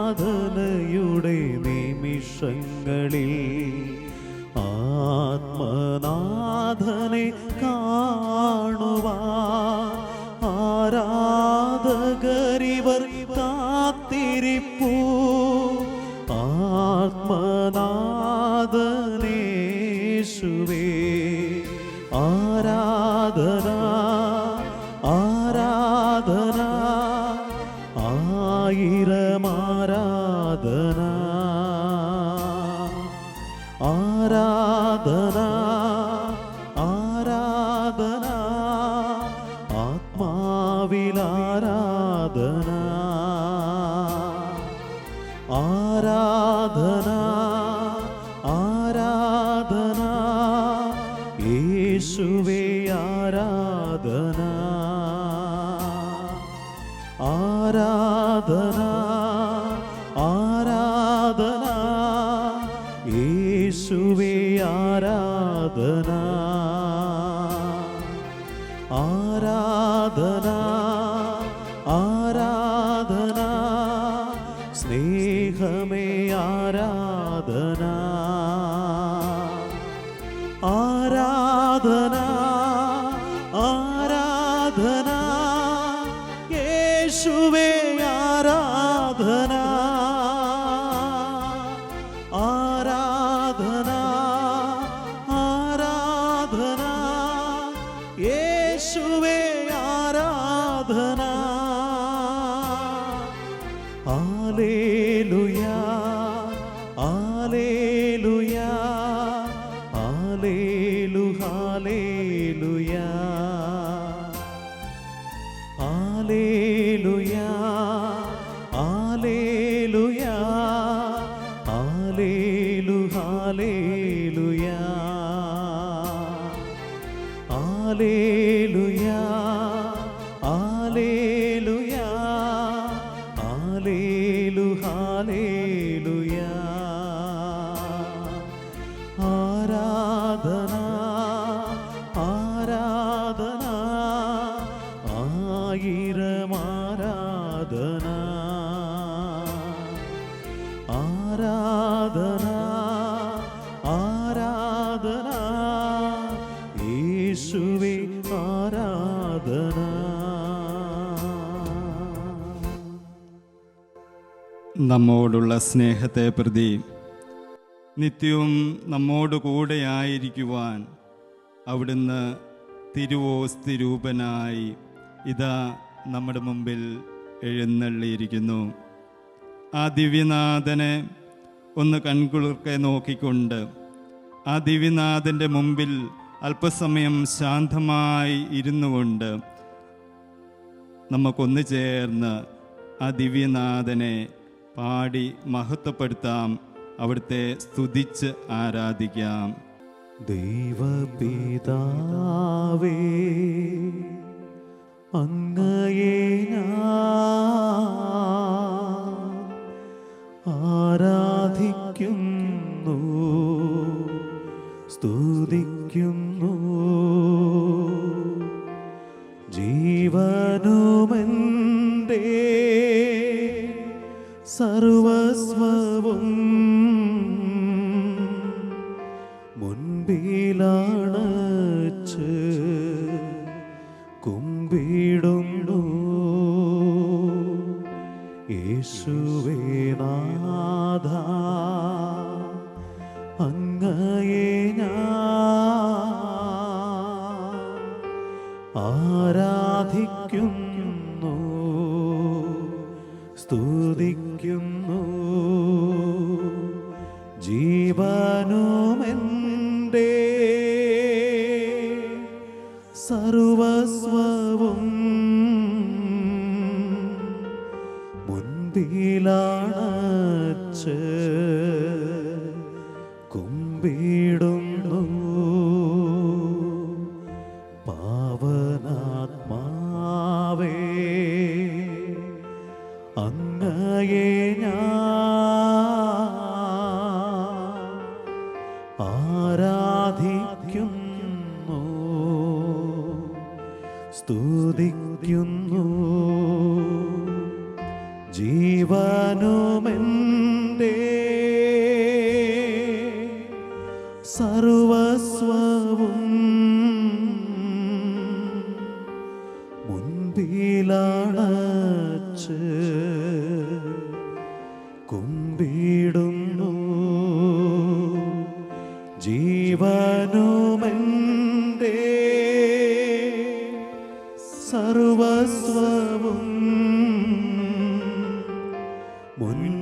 ആരാധനയുടെ നിമിഷങ്ങളിൽ ആത്മനാഥനെ കാണുവാൻ ആരാധകരിവർ കാത്തിരിപ്പൂ. ആത്മനാഥനേശുവേ ആരാധന ആരാധന ആയിരം ആരാധന ആരാധന ആരാധന ആത്മാവിൽ ആരാധന ആരാധന ആരാധന യേശുവേ ആരാധന ആരാധന ആരാധന യേശുവേ ആരാധന ആരാധന ആരാധന സ്നേഹമേ ആരാധന ആരാധന ആരാധന യേശുവേ ആരാധന ആരാധന ആരാധന യേശുവേ ആരാധന ഹല്ലേലൂയാ ഹല്ലേലൂയാ ഹല്ലേലൂയാ ഹല്ലേലൂയാ ഹല്ലേലൂയാ ഹല്ലേലൂയാ ഹല്ലേലൂയാ ഹല്ലേലൂയാ ഹല്ലേലൂയാ ആരാധന ആരാധന ആയിരം ആരാധന ആരാധന ആരാധന യേശുവേ ആരാധന. നമ്മോടുള്ള സ്നേഹത്തെ പ്രതി നിത്യവും നമ്മോട് കൂടെയായിരിക്കുവാൻ അവിടുന്ന് തിരുവോസ്തി രൂപനായി ഇതാ നമ്മുടെ മുമ്പിൽ എഴുന്നള്ളിയിരിക്കുന്നു. ആ ദിവ്യനാഥനെ ഒന്ന് കൺകുളിർക്കെ നോക്കിക്കൊണ്ട് ആ ദിവ്യനാഥൻ്റെ മുമ്പിൽ അല്പസമയം ശാന്തമായി ഇരുന്നു കൊണ്ട് നമുക്കൊന്നു ചേർന്ന് ആ ദിവ്യനാഥനെ പാടി മഹത്വപ്പെടുത്താം, അവിടുത്തെ സ്തുതിച്ച് ആരാധിക്കാം. ദൈവപിതാവേ അങ്ങയെ ആരാധിക്കുന്നു സ്തുതിക്കുന്നു. ജീവനുമെൻ്റെ സർവസ്വവും മുൻപിലാണച്ച് കുമ്പിടുന്നു. യേശുവേ നാഥ അങ്ങയെ ആരാധിക്കുന്നു സ്തുതിക്കുന്നു. ജീവനുമെൻ്റെ സർവസ്വവും മുൻപിലാണച്ച് കുമ്പിടുന്നു. പാവനാത്മാവേ അങ്ങയെ ആരാധിക്കുന്നു സ്തുതിക്കുന്നു. ജീവനുമെൻ്റെ സർവസ്വവും മുൻപിലണച്ച് കുമ്പിടുന്നു. ജീവനുമെൻ്റെ സർവസ്വവും മുൻപിലണച്ച്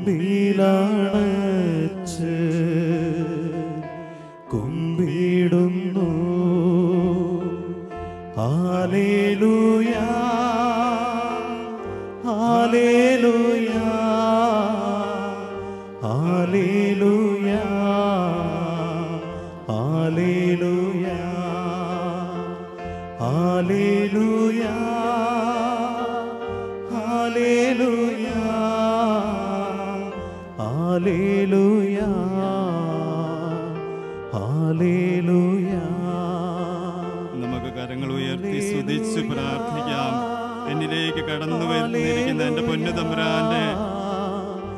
കുമ്പിടുന്നു. ഹല്ലേലൂയ, ഹല്ലേലൂയ, ഹല്ലേലൂയ, ഹല്ലേലൂയ, ഹല്ലേലൂയ, ഹല്ലേലൂയ, ഹല്ലേലൂയ, ഹല്ലേലൂയ. നമുക്ക് കരങ്ങൾ ഉയർത്തി സ്തുതിച്ച് പ്രാർത്ഥിക്കാം. എന്നിലേക്ക് കടന്നു വരുന്നിരിക്കുന്ന എൻ്റെ പൊന്നു തമ്പുരാന്റെ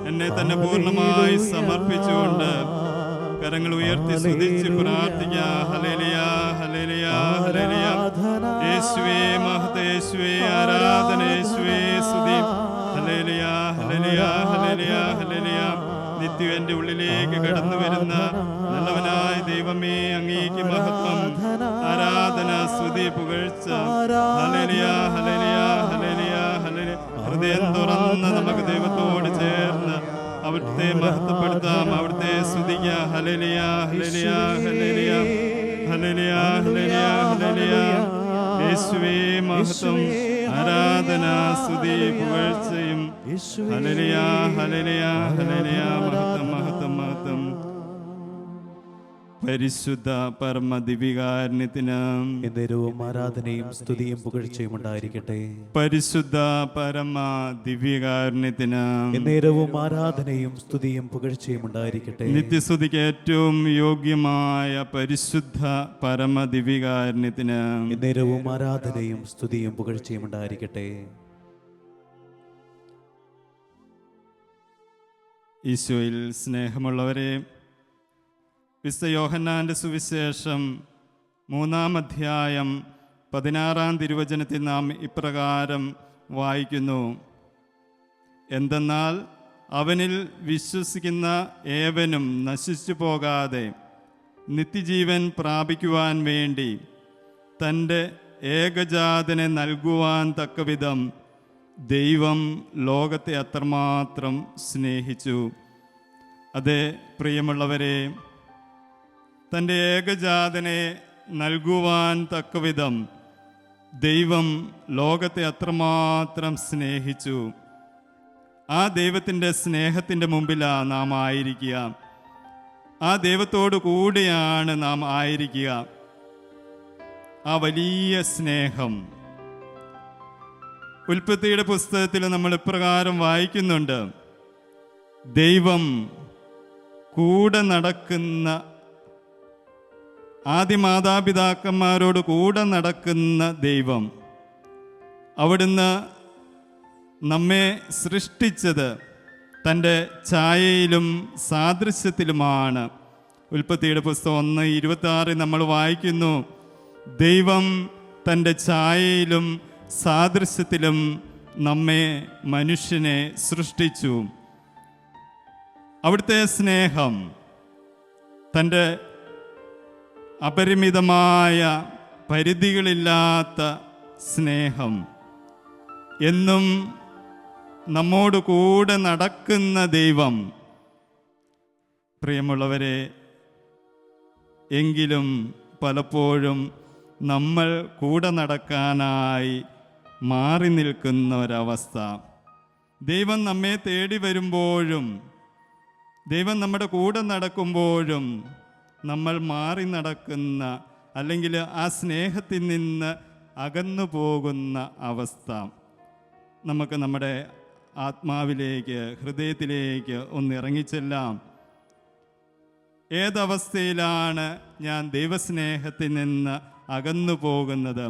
എന്നെ തന്നെ പൂർണ്ണമായി സമർപ്പിച്ചുകൊണ്ട് കരങ്ങൾ ഉയർത്തി സ്തുതിച്ച് പ്രാർത്ഥിക്കാം. ഹല്ലേലൂയ, ഹല്ലേലൂയ, ഹല്ലേലൂയ. യേശുവേ മഹത്വം, യേശുവേ ആരാധന, യേശുവേ സ്തുതി. ഹല്ലേലൂയ, ഹല്ലേലൂയ, ഹല്ലേലൂയ, ഹല്ലേലൂയ. നിത്യം എൻ്റെ ഉള്ളിലേക്ക് കടന്നു വരുന്ന നല്ലവനായ ദൈവമേ, അങ്ങേക്ക് മഹത്വം, ആരാധന, സ്തുതി, പുകഴ്ച. ഹല്ലേലൂയ, ഹല്ലേലൂയ, ഹല്ലേലൂയ, ഹല്ലേലൂയ. ഹൃദയം തുറന്ന് നമുക്ക് ദൈവത്തോട് ചേർന്ന് അവിടുത്തെ മഹത്വപ്പെടുത്താം, അവിടുത്തെ സ്തുതിക്കാം. ഹല്ലേലൂയ, ഹല്ലേലൂയ, ഹല്ലേലൂയ, ഹല്ലേലൂയ, ഹല്ലേലൂയ, ഹല്ലേലൂയ. യേശുവേ മഹത്വം, ആരാധന, സ്തുതി, പുകഴ്ചയും. ഹല്ലേലൂയ, ഹല്ലേലൂയ, ഹല്ലേലൂയ. മഹത്വം, മഹത്വം, മഹത്വം. പരിശുദ്ധ പരമ ദിവ്യകാരുണ്യത്തിന് എന്നേരവും ആരാധനയും സ്തുതിയും പുകഴ്ചയും ഉണ്ടായിരിക്കട്ടെ. പരിശുദ്ധ പരമ ദിവ്യകാരുണ്യത്തിന് എന്നേരവും ആരാധനയും സ്തുതിയും പുകഴ്ചയും ഉണ്ടായിരിക്കട്ടെ. നിത്യസ്തുതിക്ക് ഏറ്റവും യോഗ്യമായ പരിശുദ്ധ പരമ ദിവ്യകാരുണ്യത്തിന് എന്നേരവും ആരാധനയും സ്തുതിയും പുകഴ്ചയും ഉണ്ടായിരിക്കട്ടെ. ഈശോയിൽ സ്നേഹമുള്ളവരെ, വിശുദ്ധ യോഹന്നാന്റെ സുവിശേഷം 3-ാം അധ്യായം 16-ാം തിരുവചനത്തിൽ നാം ഇപ്രകാരം വായിക്കുന്നു: എന്തെന്നാൽ അവനിൽ വിശ്വസിക്കുന്ന ഏവനും നശിച്ചു പോകാതെ നിത്യജീവൻ പ്രാപിക്കുവാൻ വേണ്ടി തൻ്റെ ഏകജാതനെ നൽകുവാൻ തക്കവിധം ദൈവം ലോകത്തെ അത്രമാത്രം സ്നേഹിച്ചു. അതെ പ്രിയമുള്ളവരെ, തൻ്റെ ഏകജാതനെ നൽകുവാൻ തക്കവിധം ദൈവം ലോകത്തെ അത്രമാത്രം സ്നേഹിച്ചു. ആ ദൈവത്തിൻ്റെ സ്നേഹത്തിൻ്റെ മുമ്പിലാണ് നാം ആയിരിക്കുക. ആ ദൈവത്തോടു കൂടിയാണ് നാം ആയിരിക്കുക. ആ വലിയ സ്നേഹം ഉൽപ്പത്തിയുടെ പുസ്തകത്തിൽ നമ്മൾ ഇപ്രകാരം വായിക്കുന്നുണ്ട്: ദൈവം കൂടെ നടക്കുന്ന, ആദിമാതാപിതാക്കന്മാരോട് കൂടെ നടക്കുന്ന ദൈവം, അവിടുന്ന് നമ്മെ സൃഷ്ടിച്ചത് തൻ്റെ ഛായയിലും സാദൃശ്യത്തിലുമാണ്. ഉൽപ്പത്തിയുടെ പുസ്തകം 1:26 നമ്മൾ വായിക്കുന്നു: ദൈവം തൻ്റെ ഛായയിലും സാദൃശ്യത്തിലും നമ്മെ മനുഷ്യനെ സൃഷ്ടിച്ചു. അവിടുത്തെ സ്നേഹം, തൻ്റെ അപരിമിതമായ പരിധികളില്ലാത്ത സ്നേഹം, എന്നും നമ്മോട് കൂടെ നടക്കുന്ന ദൈവം. പ്രിയമുള്ളവരെ, എങ്കിലും പലപ്പോഴും നമ്മൾ കൂടെ നടക്കാനായി മാറി നിൽക്കുന്ന ഒരവസ്ഥ. ദൈവം നമ്മെ തേടി വരുമ്പോഴും, ദൈവം നമ്മുടെ കൂടെ നടക്കുമ്പോഴും നമ്മൾ മാറി നടക്കുന്ന, അല്ലെങ്കിൽ ആ സ്നേഹത്തിൽ നിന്ന് അകന്നു പോകുന്ന അവസ്ഥ. നമുക്ക് നമ്മുടെ ആത്മാവിലേക്ക്, ഹൃദയത്തിലേക്ക് ഒന്ന് ഇറങ്ങിച്ചെല്ലാം. ഏതവസ്ഥയിലാണ് ഞാൻ ദൈവസ്നേഹത്തിൽ നിന്ന് അകന്നു പോകുന്നത്?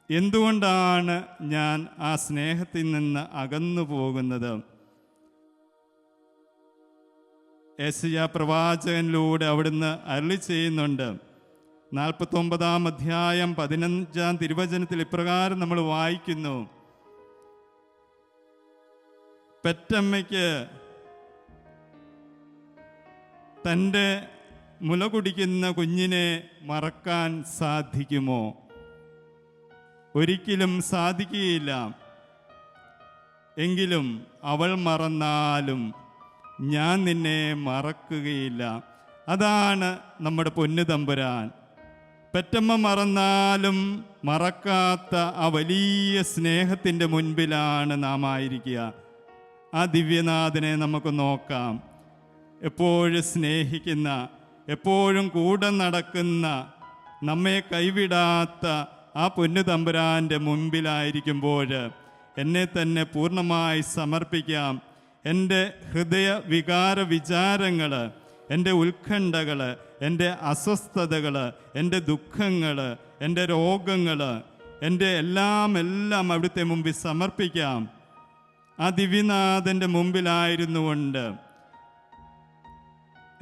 എന്തുകൊണ്ടാണ് ഞാൻ ആ സ്നേഹത്തിൽ നിന്ന് അകന്നു പോകുന്നത്? യെശയ്യാ പ്രവാചകനിലൂടെ അവിടുന്ന് അരുളി ചെയ്യുന്നുണ്ട്. 49 അധ്യായം 15 തിരുവചനത്തിൽ ഇപ്രകാരം നമ്മൾ വായിക്കുന്നു: പെറ്റമ്മയ്ക്ക് തൻ്റെ മുല കുടിക്കുന്ന കുഞ്ഞിനെ മറക്കാൻ സാധിക്കുമോ? ഒരിക്കലും സാധിക്കുകയില്ല. എങ്കിലും അവൾ മറന്നാലും ഞാൻ നിന്നെ മറക്കുകയില്ല. അതാണ് നമ്മുടെ പൊന്നു തമ്പുരാൻ. പെറ്റമ്മ മറന്നാലും മറക്കാത്ത ആ വലിയ സ്നേഹത്തിൻ്റെ മുൻപിലാണ് നാം ആയിരിക്കുക. ആ ദിവ്യനാഥനെ നമുക്ക് നോക്കാം. എപ്പോഴും സ്നേഹിക്കുന്ന, എപ്പോഴും കൂടെ നടക്കുന്ന, നമ്മെ കൈവിടാത്ത ആ പൊന്നു തമ്പുരാൻ്റെ മുൻപിലായിരിക്കുമ്പോൾ എന്നെ തന്നെ പൂർണ്ണമായി സമർപ്പിക്കാം. എൻ്റെ ഹൃദയ വികാര വിചാരങ്ങൾ, എൻ്റെ ഉത്കണ്ഠകൾ, എൻ്റെ അസ്വസ്ഥതകൾ, എൻ്റെ ദുഃഖങ്ങൾ, എൻ്റെ രോഗങ്ങൾ, എൻ്റെ എല്ലാം അവിടുത്തെ മുമ്പിൽ സമർപ്പിക്കാം. ആ ദിവ്യനാഥൻ്റെ മുമ്പിലായിരുന്നു കൊണ്ട്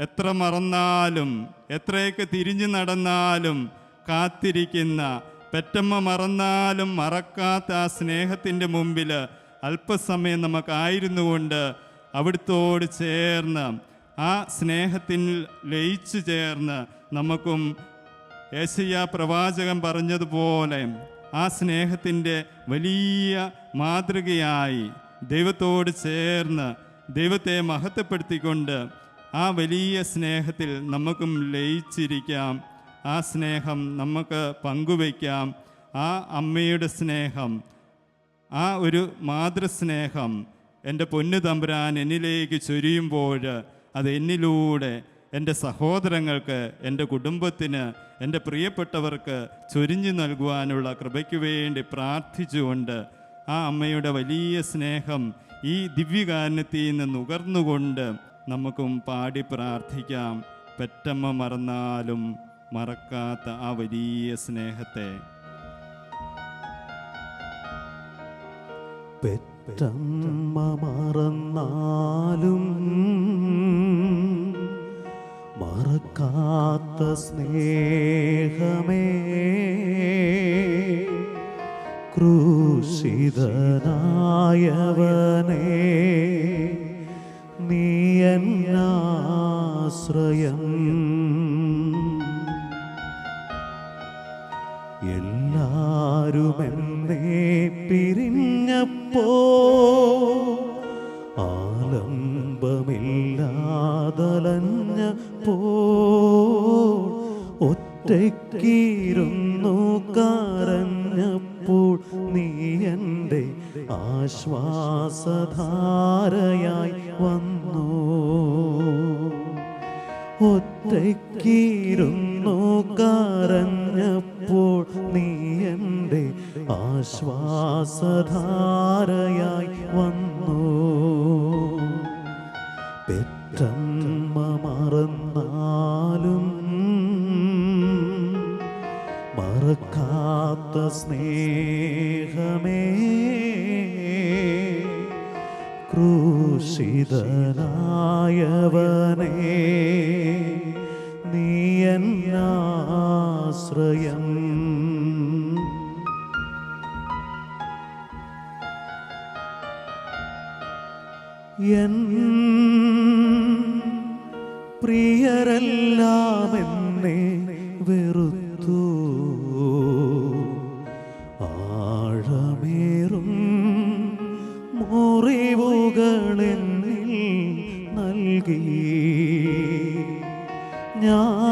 എത്ര മറന്നാലും എത്രയൊക്കെ തിരിഞ്ഞു നടന്നാലും കാത്തിരിക്കുന്ന, പെറ്റമ്മ മറന്നാലും മറക്കാത്ത ആ സ്നേഹത്തിൻ്റെ മുമ്പിൽ അല്പസമയം നമുക്കായിരുന്നു കൊണ്ട് അവിടുത്തോട് ചേർന്ന് ആ സ്നേഹത്തിൽ ലയിച്ചു ചേർന്ന് നമുക്കും യെശയ്യാ പ്രവാചകൻ പറഞ്ഞതുപോലെ ആ സ്നേഹത്തിൻ്റെ വലിയ മാതൃകയായി ദൈവത്തോട് ചേർന്ന് ദൈവത്തെ മഹത്വപ്പെടുത്തിക്കൊണ്ട് ആ വലിയ സ്നേഹത്തിൽ നമുക്കും ലയിച്ചിരിക്കാം. ആ സ്നേഹം നമുക്ക് പങ്കുവയ്ക്കാം. ആ അമ്മയുടെ സ്നേഹം, ആ ഒരു മാതൃസ്നേഹം എൻ്റെ പൊന്നു തമ്പുരാൻ എന്നിലേക്ക് ചൊരിയുമ്പോൾ അത് എന്നിലൂടെ എൻ്റെ സഹോദരങ്ങൾക്ക്, എൻ്റെ കുടുംബത്തിന്, എൻ്റെ പ്രിയപ്പെട്ടവർക്ക് ചൊരിഞ്ഞു നൽകുവാനുള്ള കൃപയ്ക്ക് വേണ്ടി പ്രാർത്ഥിച്ചുകൊണ്ട് ആ അമ്മയുടെ വലിയ സ്നേഹം ഈ ദിവ്യകാരുണ്യത്തിൽ നിന്ന് നുകർന്നുകൊണ്ട് നമുക്കും പാടി പ്രാർത്ഥിക്കാം. പെറ്റമ്മ മറന്നാലും മറക്കാത്ത ആ വലിയ സ്നേഹത്തെ. പെറ്റമ്മ മറന്നാലും മറക്കാത്ത സ്നേഹമേ, ക്രൂശിതനായവനേ, നീ എന്നാശ്രയം. എല്ലാരുമെന്നെ പിരിഞ്ഞപ്പോ ആലംബമില്ലാതലഞ്ഞപ്പോ ഒറ്റയ്ക്കിരുന്നു കരഞ്ഞപ്പോൾ നീ എൻ്റെ ആശ്വാസധാരയായി വന്നു. ഒറ്റയ്ക്കിരുന്നു കരഞ്ഞപ്പോൾ നീ എൻ്റെ ആശ്വാസധാരയായി വന്നു. പെറ്റമ്മ മറന്നാലും മറക്കാത്ത സ്നേഹമേ, ക്രൂശിതനായവനേ, നീ എന്നാശ്രയം. എൻ പ്രിയരെല്ലാം എന്നെ വെറുത്തു, ആഴമേറും മുറിവുകളെന്നിൽ നൽകി. ഞാൻ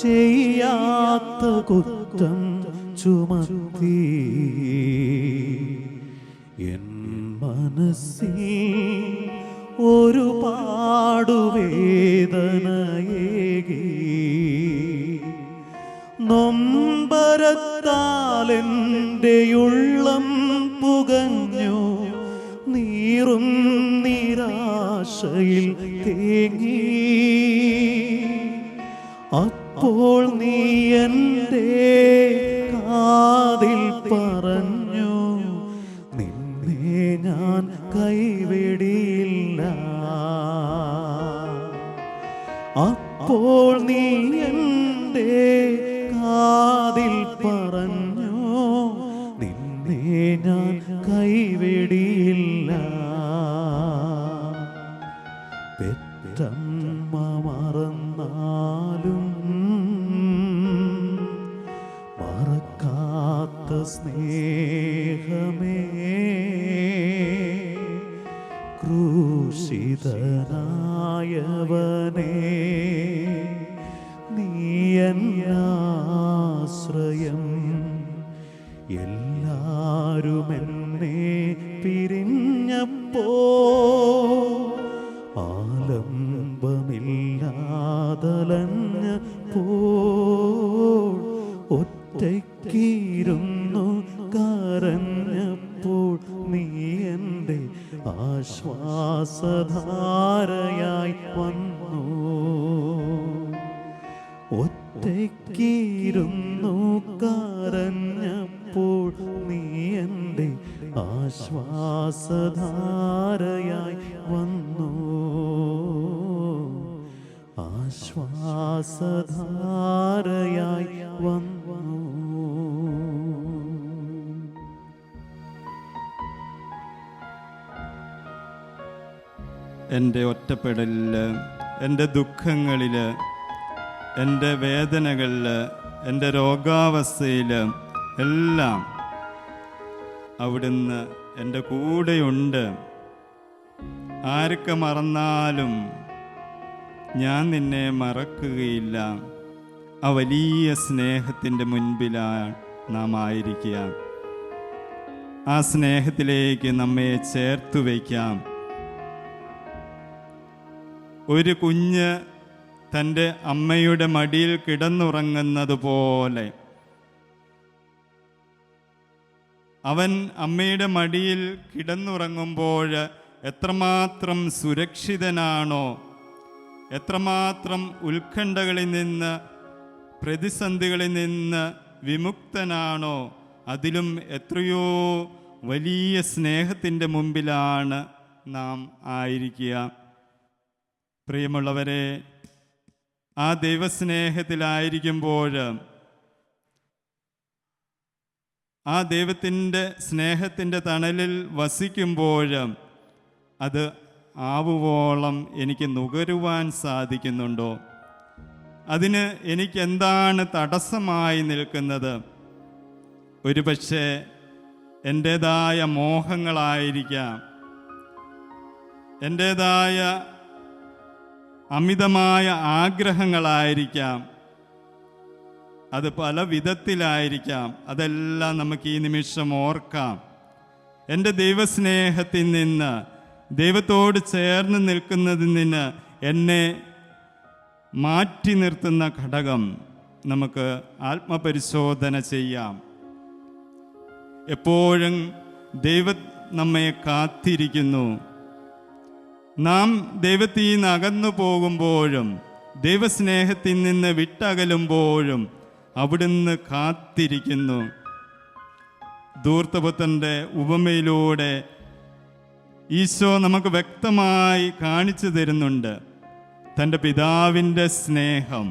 ചെയ്യാത്ത കുറ്റം ചുമത്തി എൻ മനസ്സിൽ ഒരുപാട് വേദനയേകി. നൊമ്പരത്താൽ എൻ്റെ ഉള്ളം പുകഞ്ഞു, നീറും നിരാശയിൽ തേങ്ങി. അപ്പോൾ നീ എൻ്റെ കാതിൽ പറഞ്ഞു, നിന്നെ ഞാൻ കൈവിടില്ല. അപ്പോൾ നീ എൻ്റെ കാതിൽ പറഞ്ഞോ, നിന്നെ ഞാൻ കൈവിടിയില്ല. പെറ്റമ്മ മറന്നാലും മറക്കാത്ത സ്നേഹമേ, ക്രൂശിതനായവനേ, നീയന്നാശ്രയം. എല്ലാരും എന്നെ പിരിഞ്ഞപ്പോ ആലംബമില്ലാതലഞ്ഞപ്പോൾ, ഒറ്റയ്ക്കിരുന്നു കരഞ്ഞപ്പോൾ, നീ എൻ്റെ ആശ്വാസധാരയായി വന്നു. ഒറ്റയ്ക്കിരുന്നു കരഞ്ഞപ്പോൾ, നീ എൻ്റെ ആശ്വാസധാരയായി വന്നു. ആശ്വാസധാരയായി വന്നു. എൻ്റെ ഒറ്റപ്പെടലിൽ, എൻ്റെ ദുഃഖങ്ങളിൽ, എൻ്റെ വേദനകളിൽ, എൻ്റെ രോഗാവസ്ഥയിൽ എല്ലാം അവിടുന്ന് എൻ്റെ കൂടെയുണ്ട്. ആരൊക്കെ മറന്നാലും ഞാൻ നിന്നെ മറക്കുകയില്ല. ആ വലിയ സ്നേഹത്തിൻ്റെ മുൻപിലാണ് നാം ആയിരിക്കുക. ആ സ്നേഹത്തിലേക്ക് നമ്മെ ചേർത്തു വയ്ക്കാം. ഒരു കുഞ്ഞ് തൻ്റെ അമ്മയുടെ മടിയിൽ കിടന്നുറങ്ങുന്നത് പോലെ അവൻ അമ്മയുടെ മടിയിൽ കിടന്നുറങ്ങുമ്പോൾ എത്രമാത്രം സുരക്ഷിതനാണോ, എത്രമാത്രം ഉത്കണ്ഠകളിൽ നിന്ന്, പ്രതിസന്ധികളിൽ നിന്ന് വിമുക്തനാണോ, അതിലും എത്രയോ വലിയ സ്നേഹത്തിൻ്റെ മുമ്പിലാണ് നാം ആയിരിക്കുക. പ്രിയമുള്ളവരെ, ആ ദൈവസ്നേഹത്തിലായിരിക്കുമ്പോൾ, ആ ദൈവത്തിൻ്റെ സ്നേഹത്തിൻ്റെ തണലിൽ വസിക്കുമ്പോൾ അത് ആവുവോളം എനിക്ക് നുകരുവാൻ സാധിക്കുന്നുണ്ടോ? അതിന് എനിക്കെന്താണ് തടസ്സമായി നിൽക്കുന്നത്? ഒരുപക്ഷെ എൻ്റേതായ മോഹങ്ങളായിരിക്കാം, എൻ്റേതായ അമിതമായ ആഗ്രഹങ്ങളായിരിക്കാം, അത് പല വിധത്തിലായിരിക്കാം. അതെല്ലാം നമുക്ക് ഈ നിമിഷം ഓർക്കാം. എൻ്റെ ദൈവസ്നേഹത്തിൽ നിന്ന്, ദൈവത്തോട് ചേർന്ന് നിൽക്കുന്നതിൽ നിന്ന് എന്നെ മാറ്റി നിർത്തുന്ന ഘടകം നമുക്ക് ആത്മപരിശോധന ചെയ്യാം. എപ്പോഴും ദൈവം നമ്മെ കാത്തിരിക്കുന്നു. നാം ദൈവത്തിൽ നിന്ന് അകന്നു പോകുമ്പോഴും, ദൈവസ്നേഹത്തിൽ നിന്ന് വിട്ടകലുമ്പോഴും അവിടുന്ന് കാത്തിരിക്കുന്നു. ധൂർത്തപുത്രൻ്റെ ഉപമയിലൂടെ ഈശോ നമുക്ക് വ്യക്തമായി കാണിച്ചു തരുന്നുണ്ട് തൻ്റെ പിതാവിൻ്റെ സ്നേഹം,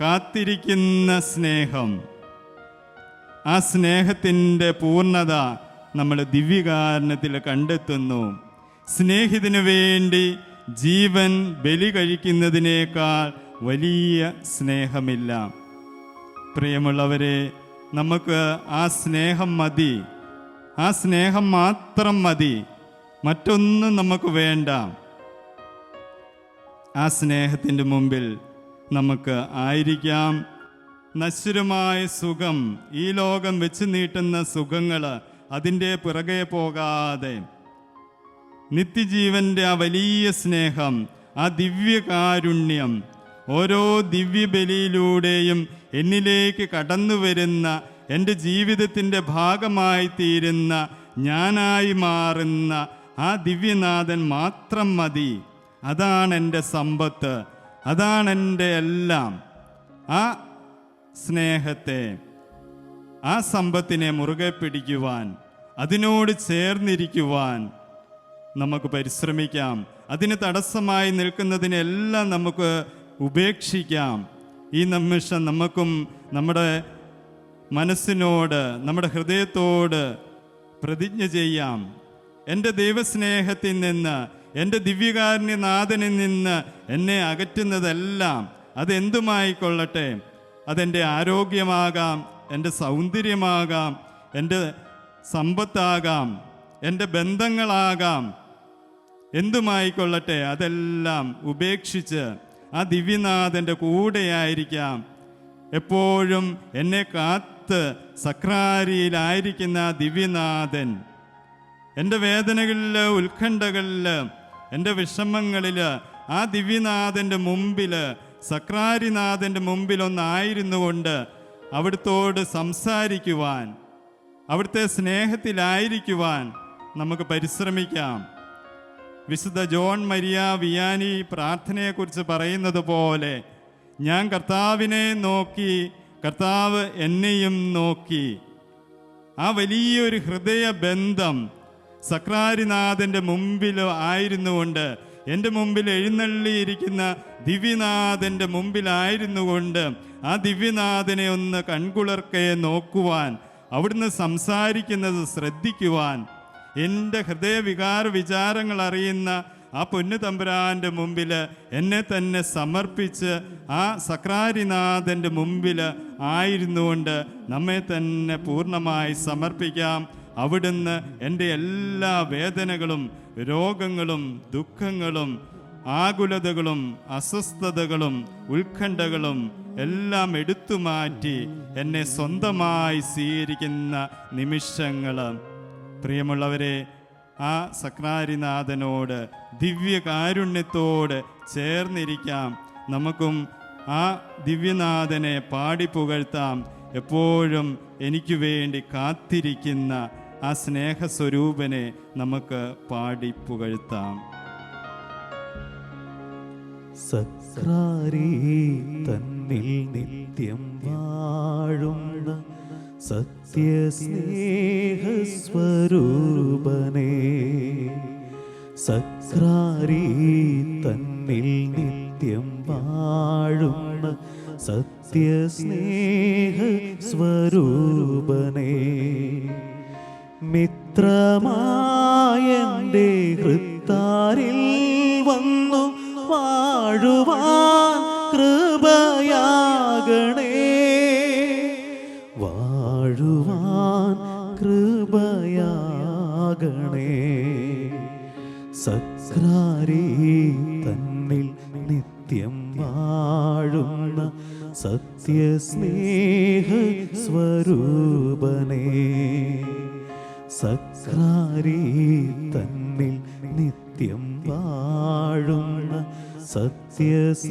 കാത്തിരിക്കുന്ന സ്നേഹം. ആ സ്നേഹത്തിൻ്റെ പൂർണ്ണത നമ്മൾ ദിവ്യകാരുണ്യത്തിൽ കണ്ടെത്തുന്നു. സ്നേഹിതനു വേണ്ടി ജീവൻ ബലി കഴിക്കുന്നതിനേക്കാൾ വലിയ സ്നേഹമില്ല. പ്രിയമുള്ളവരെ, നമുക്ക് ആ സ്നേഹം മതി, ആ സ്നേഹം മാത്രം മതി, മറ്റൊന്നും നമുക്ക് വേണ്ട. ആ സ്നേഹത്തിൻ്റെ മുമ്പിൽ നമുക്ക് ആയിരിക്കാം. നശ്വരമായ സുഖം, ഈ ലോകം വെച്ച് നീട്ടുന്ന സുഖങ്ങൾ, അതിൻ്റെ പിറകെ പോകാതെ നിത്യജീവൻ്റെ ആ വലിയ സ്നേഹം, ആ ദിവ്യകാരുണ്യം, ഓരോ ദിവ്യബലിയിലൂടെയും എന്നിലേക്ക് കടന്നു വരുന്ന, എൻ്റെ ജീവിതത്തിൻ്റെ ഭാഗമായി തീരുന്ന, ഞാനായി മാറുന്ന ആ ദിവ്യനാഥൻ മാത്രം മതി. അതാണ് എൻ്റെ സമ്പത്ത്, അതാണ് എൻ്റെ എല്ലാം. ആ സ്നേഹത്തെ, ആ സമ്പത്തിനെ മുറുകെ പിടിക്കുവാൻ, അതിനോട് ചേർന്നിരിക്കുവാൻ നമുക്ക് പരിശ്രമിക്കാം. അതിന് തടസ്സമായി നിൽക്കുന്നതിനെല്ലാം നമുക്ക് ഉപേക്ഷിക്കാം. ഈ നിമിഷം നമുക്കും നമ്മുടെ മനസ്സിനോട്, നമ്മുടെ ഹൃദയത്തോട് പ്രതിജ്ഞ ചെയ്യാം. എൻ്റെ ദൈവസ്നേഹത്തിൽ നിന്ന്, എൻ്റെ ദിവ്യകാരുണ്യനാഥനിൽ നിന്ന് എന്നെ അകറ്റുന്നതെല്ലാം അതെന്തുമായിക്കൊള്ളട്ടെ, അതെൻ്റെ ആരോഗ്യമാകാം, എൻ്റെ സൗന്ദര്യമാകാം, എൻ്റെ സമ്പത്താകാം, എൻ്റെ ബന്ധങ്ങളാകാം, എന്തുമായിക്കൊള്ളട്ടെ, അതെല്ലാം ഉപേക്ഷിച്ച് ആ ദിവ്യനാഥൻ്റെ കൂടെയായിരിക്കാം. എപ്പോഴും എന്നെ കാത്ത് സക്രാരിയിലായിരിക്കുന്ന ആ ദിവ്യനാഥൻ എൻ്റെ വേദനകളിൽ, ഉത്കണ്ഠകളിൽ, എൻ്റെ വിഷമങ്ങളിൽ ആ ദിവ്യനാഥൻ്റെ മുമ്പിൽ, സക്രാരിനാഥൻ്റെ മുമ്പിലൊന്നായിരുന്നു കൊണ്ട് അവിടുത്തോട് സംസാരിക്കുവാൻ, അവിടുത്തെ സ്നേഹത്തിലായിരിക്കുവാൻ നമുക്ക് പരിശ്രമിക്കാം. വിശുദ്ധ ജോൺ മരിയ വിയാനി പ്രാർത്ഥനയെക്കുറിച്ച് പറയുന്നത് പോലെ, ഞാൻ കർത്താവിനെ നോക്കി, കർത്താവ് എന്നെയും നോക്കി. ആ വലിയൊരു ഹൃദയബന്ധം സക്രാരിനാഥൻ്റെ മുമ്പിൽ ആയിരുന്നുകൊണ്ട്, എൻ്റെ മുമ്പിൽ എഴുന്നള്ളിയിരിക്കുന്ന ദിവ്യനാഥൻ്റെ മുമ്പിലായിരുന്നുകൊണ്ട് ആ ദിവ്യനാഥനെ ഒന്ന് കൺകുളിർക്കെ നോക്കുവാൻ, അവിടുന്ന് സംസാരിക്കുന്നത് ശ്രദ്ധിക്കുവാൻ, എൻ്റെ ഹൃദയവികാര വിചാരങ്ങൾ അറിയുന്ന ആ പൊന്നു തമ്പുരാൻ്റെ മുമ്പിൽ എന്നെ തന്നെ സമർപ്പിച്ച് ആ സക്രാരിനാഥൻ്റെ മുമ്പിൽ ആയിരുന്നുകൊണ്ട് നമ്മെ തന്നെ പൂർണ്ണമായി സമർപ്പിക്കാം. അവിടുന്ന് എൻ്റെ എല്ലാ വേദനകളും, രോഗങ്ങളും, ദുഃഖങ്ങളും, ആകുലതകളും, അസ്വസ്ഥതകളും, ഉത്കണ്ഠകളും എല്ലാം എടുത്തുമാറ്റി എന്നെ സ്വന്തമായി സ്വീകരിക്കുന്ന നിമിഷങ്ങൾ. പ്രിയമുള്ളവരെ, ആ സക്രാരിനാഥനോട്, ദിവ്യകാരുണ്യത്തോട് ചേർന്നിരിക്കാം. നമുക്കും ആ ദിവ്യനാഥനെ പാടി പുകഴ്ത്താം. എപ്പോഴും എനിക്ക് വേണ്ടി കാത്തിരിക്കുന്ന ആ സ്നേഹസ്വരൂപനെ നമുക്ക് പാടി പുകഴ്ത്താം. സക്രാരി തന്നിൽ നിത്യം വാഴുന്ന സത്യസ്നേഹസ്വരൂപനേ, സക്രാരി തന്നിൽ നിത്യം വാഴുന്ന സത്യസ്നേഹസ്വരൂപനേ, മിത്രമായെൻ്റെ ഹൃത്താരിൽ വന്നു വാഴുവാൻ കൃപയാകണേ, വാഴുവാൻ കൃപയാകണേ. സക്രാരി തന്നിൽ നിത്യം വാഴുന്ന സത്യസ്നേഹസ്വരൂപനേ, സക്രാരി തന്നിൽ നിത്യം വാഴുന്ന സത്യസ്നേഹസ്വരൂപനേ.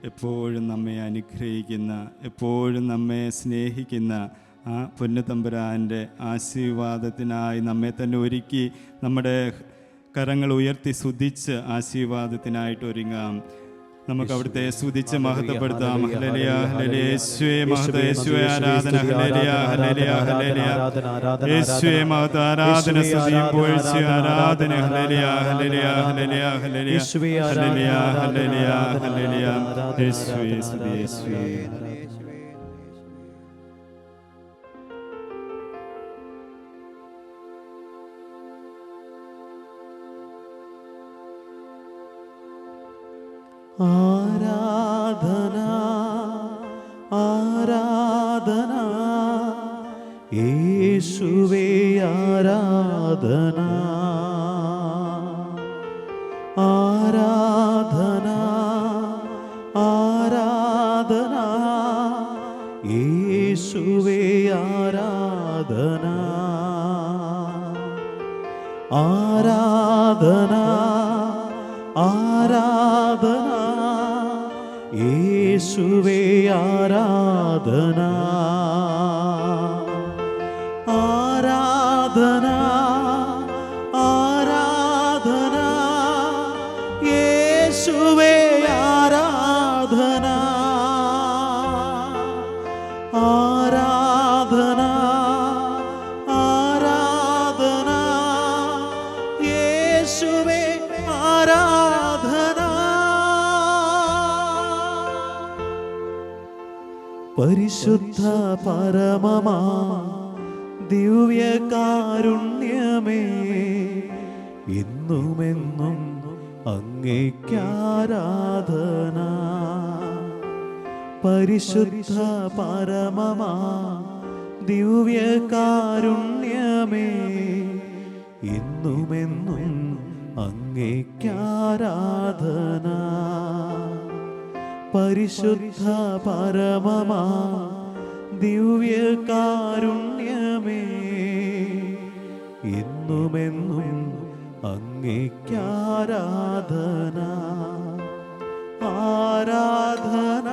എപ്പോഴും നമ്മെ അനുഗ്രഹിക്കുന്ന, എപ്പോഴും നമ്മെ സ്നേഹിക്കുന്ന ആ പൊന്നുതമ്പുരാൻ്റെ ആശീർവാദത്തിനായി നമ്മെ തന്നെ ഒരുക്കി നമ്മുടെ കരങ്ങൾ ഉയർത്തി സ്തുതിച്ച് ആശീർവാദത്തിനായിട്ട് ഒരുങ്ങാം. നമുക്ക് അവിടുത്തെ സ്തുതിച്ച് മഹത്വപ്പെടുത്താം. ഹല്ലേലൂയ, ഹല്ലേലൂയ, യേശുവേ മഹത്വ, യേശുവേ ആരാധന, ഹല്ലേലൂയ, ഹല്ലേലൂയ, ഹല്ലേലൂയ, യേശുവേ മഹത്വ, ആരാധന, സ്തുതിയും പുകഴ്ചയും ആരാധന, ഹല്ലേലൂയ, ഹല്ലേലൂയ, ഹല്ലേലൂയ, ഹല്ലേലൂയ, ഹല്ലേലൂയ, ഹല്ലേലൂയ, ഹല്ലേലൂയ, യേശുവേ സ്തുതി, യേശുവേ. ആരാധന, ആരാധന, യേശുവേ ആരാധന, ആരാധന, ആരാധന, യേശുവേ ആരാധന, ആരാധന, ആരാധന, യേശുവേ ആരാധന, ആരാധന, ആരാധന, യേശുവേ ആരാധന, ആരാധന, പരിശുദ്ധ പരമമാ ദിവ്യകാരുണ്യമേ, എന്നുമെന്നും അങ്ങേക്കാരാധന. പരിശുദ്ധ പരമമാ ദിവ്യകാരുണ്യമേ, എന്നുമെന്നും അങ്ങേക്കാരാധന. പരിശുദ്ധ പരമമാ ദിവ്യകാരുണ്യമേ, എന്നുമെന്നും അങ്ങേക്കാരാധന. ആരാധന